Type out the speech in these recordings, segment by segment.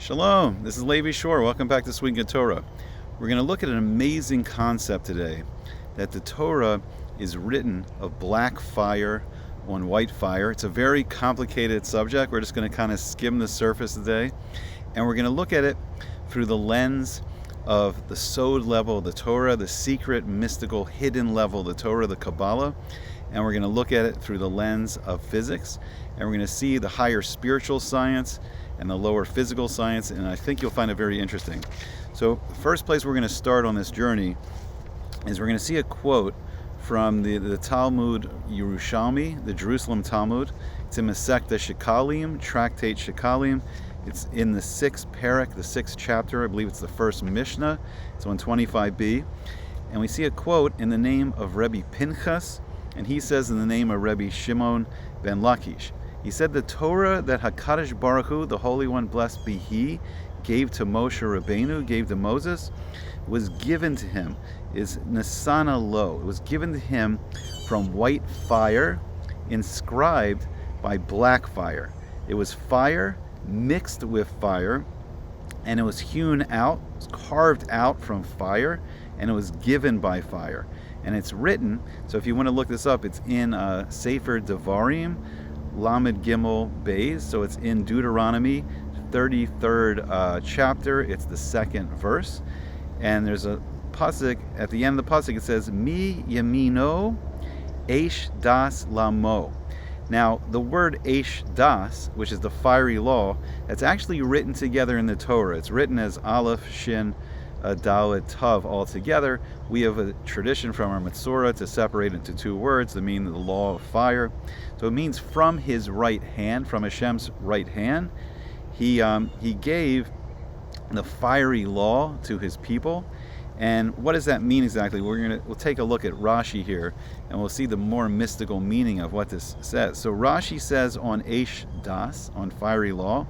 Shalom, this is Levi Shore. Welcome back to Swing Torah. We're going to look at an amazing concept today, that the Torah is written of black fire on white fire. It's a very complicated subject. We're just going to kind of skim the surface today, and we're going to look at it through the lens of the Sod level of the Torah, the secret, mystical, hidden level of the Torah, the Kabbalah, and we're going to look at it through the lens of physics, and we're going to see the higher spiritual science and the lower physical science, and I think you'll find it very interesting. So the first place we're going to start on this journey is we're going to see a quote from the Talmud Yerushalmi, the Jerusalem Talmud. It's in Masechta Shekalim, Tractate Shekalim. It's in the 6th parak, the 6th chapter. I believe it's the first Mishnah. It's on 25b. And we see a quote in the name of Rebbe Pinchas, and he says in the name of Rebbe Shimon ben Lakish. He said the Torah that HaKadosh Baruch Hu, the Holy One, blessed be He, gave to Moshe Rabbeinu, gave to Moses, was given to him, is Nasana Lo. It was given to him from white fire, inscribed by black fire. It was fire mixed with fire, and it was hewn out, it was carved out from fire, and it was given by fire. And it's written, so if you want to look this up, it's in Sefer Devarim, Lamed Gimel Beis, so it's in Deuteronomy 33rd chapter. It's the 2nd verse, and there's a pasuk at the end of the pasuk. It says Mi Yamino Eish Das Lamo. Now the word Eish Das, which is the fiery law, that's actually written together in the Torah. It's written as Aleph Shin Dalet Tav all together. We have a tradition from our Metzora to separate into two words that mean the law of fire. So it means from his right hand, from Hashem's right hand. He gave the fiery law to his people. And what does that mean exactly? We'll take a look at Rashi here, and we'll see the more mystical meaning of what this says. So Rashi says on Eish Das, on fiery law,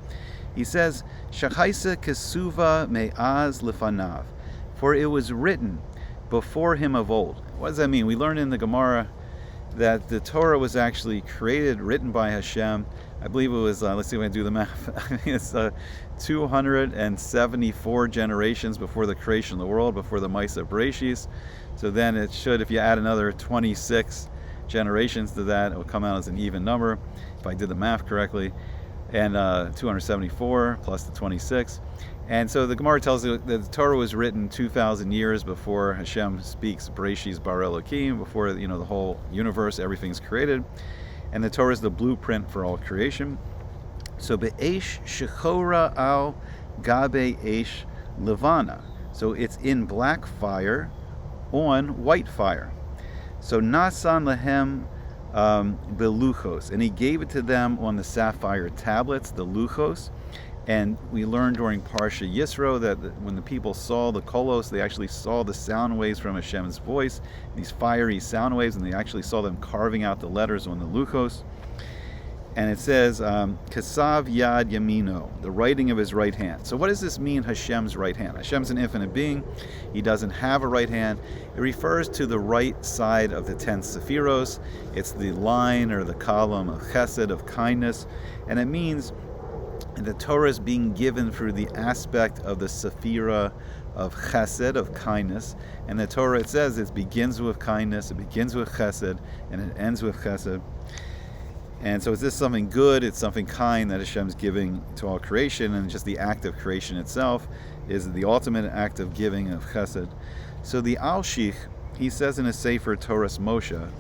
he says, Shachaisa kesuva me'az lefanav, for it was written before him of old. What does that mean? We learned in the Gemara that the Torah was actually created, written by Hashem. I believe it was, let's see if I can do the math. It's 274 generations before the creation of the world, before the Maisa Bereshis. So then it should, if you add another 26 generations to that, it will come out as an even number, if I did the math correctly. And 274 plus the 26. And so the Gemara tells you that the Torah was written 2,000 years before Hashem speaks Bereshis Bar Elokim, before the whole universe, everything's created. And the Torah is the blueprint for all creation. So be'esh shechora al gabe esh levana. So it's in black fire on white fire. So nasan lehem beluchos, and he gave it to them on the sapphire tablets, the luchos. And we learned during Parsha Yisro that when the people saw the kolos, they actually saw the sound waves from Hashem's voice, these fiery sound waves, and they actually saw them carving out the letters on the luchos. And it says, Kasav Yad Yamino, the writing of his right hand. So what does this mean, Hashem's right hand? Hashem's an infinite being. He doesn't have a right hand. It refers to the right side of the 10 Sephiros. It's the line or the column of chesed, of kindness. And it means the Torah is being given through the aspect of the Sephira of chesed, of kindness. And the Torah, it says, it begins with kindness, it begins with chesed, and it ends with chesed. And so is this something good? It's something kind that Hashem's giving to all creation, and just the act of creation itself is the ultimate act of giving of chesed. So the Alshich, he says in his Sefer Torahs Moshe,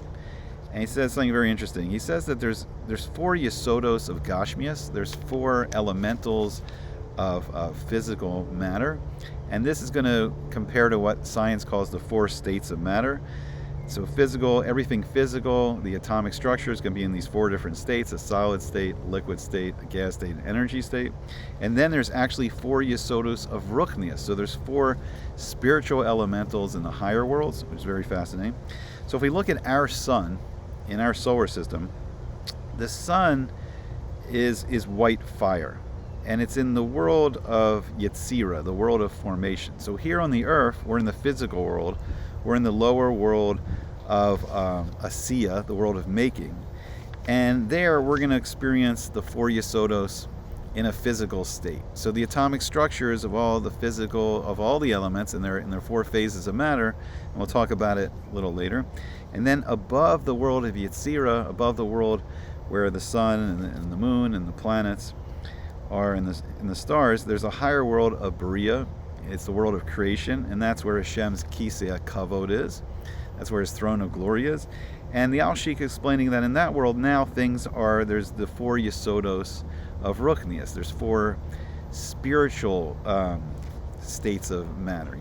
and he says something very interesting. He says that there's 4 yesodos of Gashmias, there's 4 elementals of physical matter, and this is going to compare to what science calls the 4 states of matter. So physical, everything physical, the atomic structure is going to be in these 4 different states: a solid state, liquid state, a gas state, and energy state. And then there's actually 4 yesodos of ruchnias. So there's 4 spiritual elementals in the higher worlds, which is very fascinating. So if we look at our sun, in our solar system, the sun is white fire. And it's in the world of Yetzirah, the world of formation. So here on the earth, we're in the physical world. We're in the lower world of Asiya, the world of making. And there we're going to experience the 4 yesodos in a physical state. So the atomic structures of all the elements in their 4 phases of matter, and we'll talk about it a little later. And then above the world of Yetzirah, above the world where the sun and the moon and the planets are in the stars, there's a higher world of Bria. It's the world of creation, and that's where Hashem's Kisei Kavod is. That's where his throne of glory is. And the Al-Sheikh explaining that in that world now there's the 4 Yesodos of Ruchnius. There's 4 spiritual states of matter,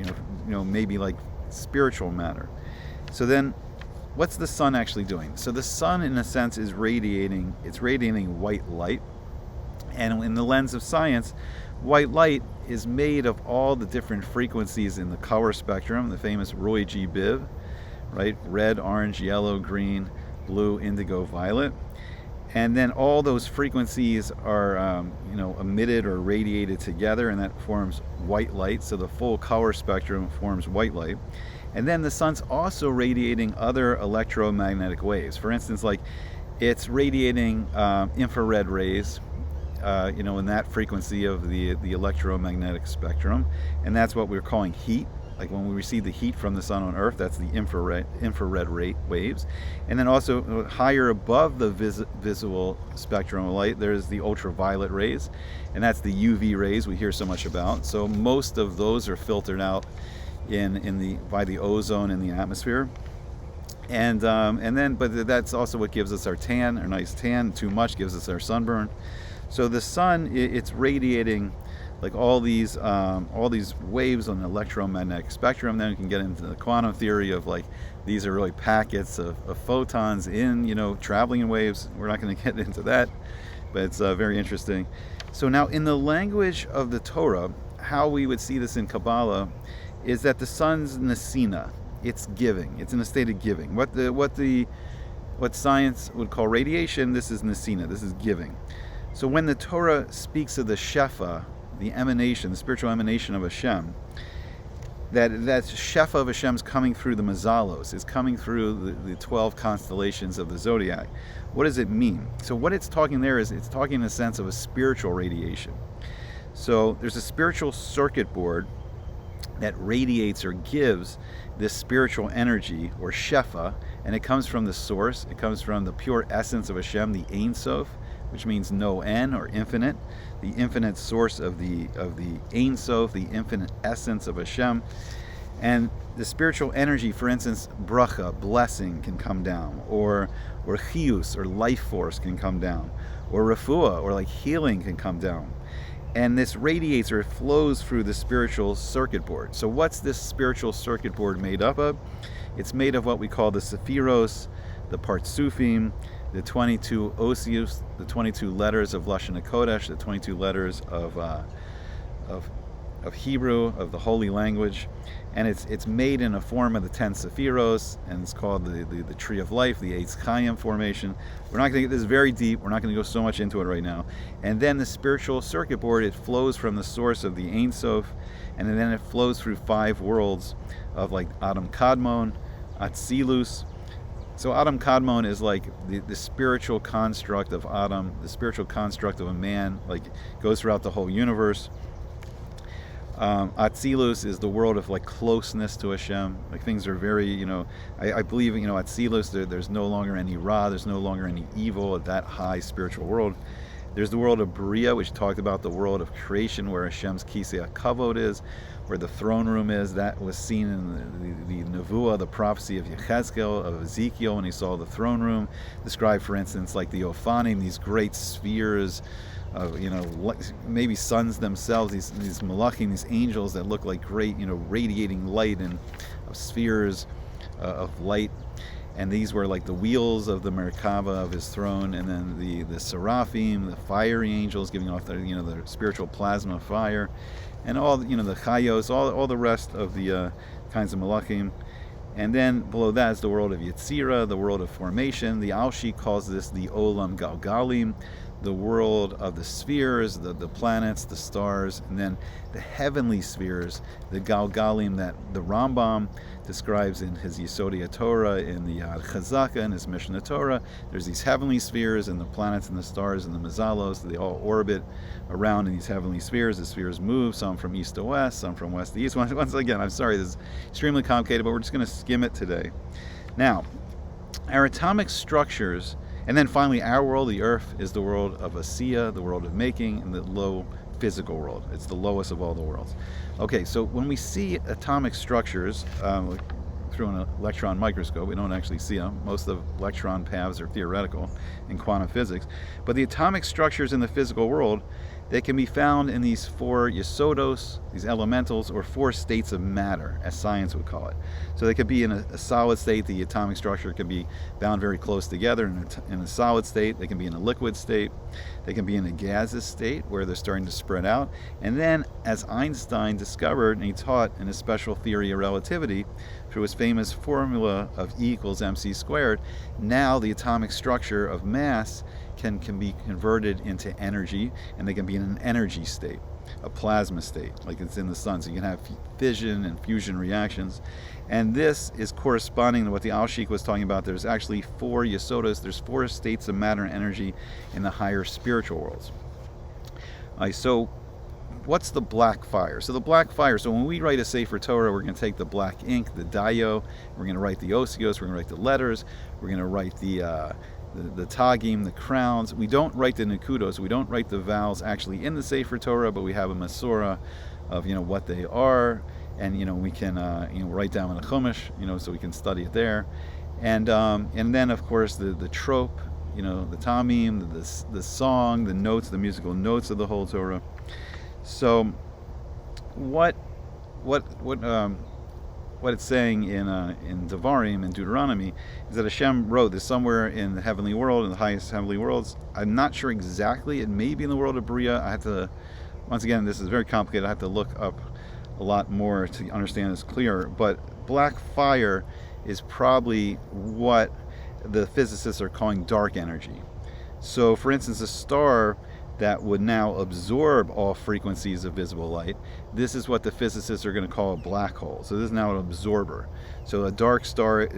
maybe like spiritual matter. So then, what's the sun actually doing? So the sun, in a sense, is radiating white light. And in the lens of science, white light is made of all the different frequencies in the color spectrum, the famous Roy G. Biv, right? Red, orange, yellow, green, blue, indigo, violet. And then all those frequencies are emitted or radiated together, and that forms white light. So the full color spectrum forms white light. And then the sun's also radiating other electromagnetic waves. For instance, like it's radiating infrared rays, in that frequency of the electromagnetic spectrum, and that's what we're calling heat. Like when we receive the heat from the sun on Earth, that's the infrared rate waves. And then also higher above the visual spectrum of light, there's the ultraviolet rays, and that's the UV rays we hear so much about. So most of those are filtered out by the ozone in the atmosphere. But that's also what gives us our nice tan. Too much gives us our sunburn. So the sun, it's radiating like all these waves on the electromagnetic spectrum. Then we can get into the quantum theory of like these are really packets of photons in traveling in waves. We're not going to get into that, but it's very interesting. So now in the language of the Torah, how we would see this in Kabbalah is that the sun's nesina. It's giving. It's in a state of giving. What science would call radiation, this is nesina. This is giving. So when the Torah speaks of the Shefa, the emanation, the spiritual emanation of Hashem, that Shefa of Hashem's coming through the Mazalos, is coming through the 12 constellations of the zodiac. What does it mean? So what it's talking there is, it's talking in a sense of a spiritual radiation. So there's a spiritual circuit board that radiates or gives this spiritual energy, or Shefa, and it comes from the source. It comes from the pure essence of Hashem, the Ein Sof, which means no end or infinite, the infinite source of the Ein Sof, the infinite essence of Hashem. And the spiritual energy, for instance, bracha, blessing, can come down, or chiyus, or life force, can come down, or refuah, or like healing, can come down. And this radiates, or it flows through the spiritual circuit board. So what's this spiritual circuit board made up of? It's made of what we call the Sephiros, the Partsufim, the 22 Osius, the 22 letters of Lashon HaKodesh, the 22 letters of Hebrew, of the holy language. And it's made in a form of the 10 Sephiros, and it's called the Tree of Life, the Eitz Chaim formation. We're not going to get this very deep. We're not going to go so much into it right now. And then the spiritual circuit board, it flows from the source of the Ein Sof, and then it flows through 5 worlds of like Adam Kadmon, Atzilus. So Adam Kadmon is like the spiritual construct of Adam, the spiritual construct of a man, like goes throughout the whole universe. Atzilus is the world of like closeness to Hashem. Like things are very, I believe, Atzilus, there's no longer any Ra, there's no longer any evil at that high spiritual world. There's the world of Bria, which talked about the world of creation, where Hashem's Kisei Kavod is, where the throne room is. That was seen in the Nevuah, the prophecy of Yechezkel, of Ezekiel, when he saw the throne room. Described, for instance, like the Ophanim, these great spheres of, maybe suns themselves, these malachim, these angels that look like great, radiating light, and of spheres of light. And these were like the wheels of the Merkava of his throne, and then the seraphim, the fiery angels giving off their spiritual plasma of fire, and all the chayos, all the rest of the kinds of malachim. And then below that is the world of Yetzirah, the world of formation. The Al-Shi calls this the Olam Galgalim, the world of the spheres, the planets, the stars, and then the heavenly spheres, the Galgalim that the Rambam describes in his Yesod Torah, in the Yad Chazaka, in his Mishnah Torah. There's these heavenly spheres, and the planets and the stars and the Mazalos, they all orbit around in these heavenly spheres. The spheres move, some from east to west, some from west to east. Once again, I'm sorry, this is extremely complicated, but we're just going to skim it today. Now, our atomic structures, and then finally our world, the earth, is the world of Asiya, the world of making, and the low physical world. It's the lowest of all the worlds. Okay, so when we see atomic structures through an electron microscope, we don't actually see them. Most of the electron paths are theoretical in quantum physics. But the atomic structures in the physical world, they can be found in these 4 yesodos, these elementals, or 4 states of matter, as science would call it. So they could be in a solid state. The atomic structure could be bound very close together in a solid state. They can be in a liquid state. They can be in a gaseous state where they're starting to spread out. And then, as Einstein discovered, and he taught in his special theory of relativity, through his famous formula of E equals mc squared, now the atomic structure of mass can be converted into energy, and they can be in an energy state, a plasma state, like it's in the sun. So you can have fission and fusion reactions. And this is corresponding to what the Al-Sheikh was talking about. There's actually 4 yesodas, there's 4 states of matter and energy in the higher spiritual worlds. So what's the black fire? So the black fire, so when we write a Sefer Torah, we're going to take the black ink, the dayo, we're going to write the osios, we're going to write the letters, we're going to write the tagim, the crowns. We don't write the nekudos, we don't write the vowels actually in the Sefer Torah, but we have a masorah of what they are, and we can write down in a chumash, so we can study it there, and then of course the trope, the tamim, the song, the notes, the musical notes of the whole Torah. So what it's saying in Devarim, in Deuteronomy, is that Hashem wrote this somewhere in the heavenly world, in the highest heavenly worlds. I'm not sure exactly. It may be in the world of Bria. I have to, once again, this is very complicated. I have to look up a lot more to understand this clearer. But black fire is probably what the physicists are calling dark energy. So, for instance, a star that would now absorb all frequencies of visible light, this is what the physicists are going to call a black hole. So this is now an absorber. So a dark star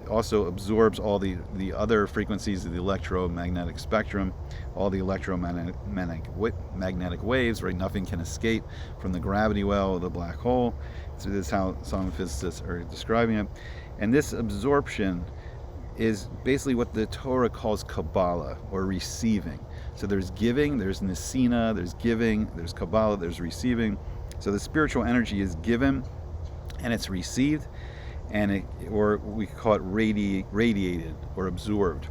also absorbs all the other frequencies of the electromagnetic spectrum, all the electromagnetic waves, right? Nothing can escape from the gravity well of the black hole. So this is how some physicists are describing it. And this absorption is basically what the Torah calls Kabbalah, or receiving. So there's giving, there's Nesina, there's giving, there's Kabbalah, there's receiving. So the spiritual energy is given and it's received, and or we call it radiated or absorbed.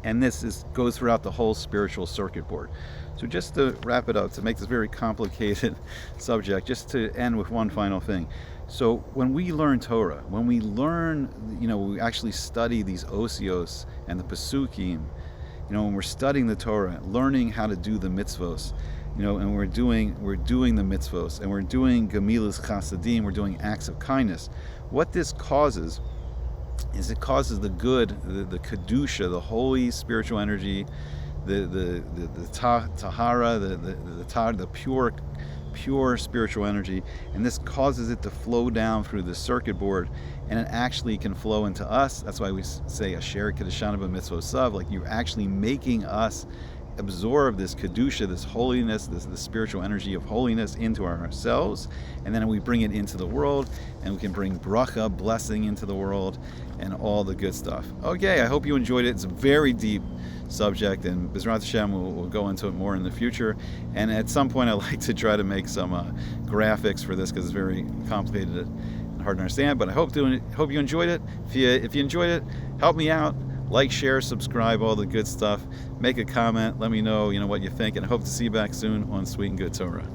And this goes throughout the whole spiritual circuit board. So just to wrap it up, to make this very complicated subject, just to end with one final thing. So when we learn Torah, when we learn, we actually study these osios and the pasukim, when we're studying the Torah, learning how to do the mitzvos, and we're doing the mitzvos, and we're doing gemilas chasadim, we're doing acts of kindness. What this causes is it causes the good, the kedusha, the holy spiritual energy, the tahara, the pure spiritual energy, and this causes it to flow down through the circuit board, and it actually can flow into us. That's why we say asher kedushanan b'mitzvot sav, like you're actually making us absorb this kedusha, this holiness, the spiritual energy of holiness into ourselves, and then we bring it into the world, and we can bring bracha, blessing, into the world, and all the good stuff. Okay, I hope you enjoyed it. It's a very deep subject, and B'ezrat Hashem we'll go into it more in the future, and at some point I'd like to try to make some graphics for this, because it's very complicated and hard to understand, but I hope you enjoyed it. If you enjoyed it, help me out. Like, share, subscribe, all the good stuff. Make a comment. Let me know, what you think, and I hope to see you back soon on Sweet and Good Torah.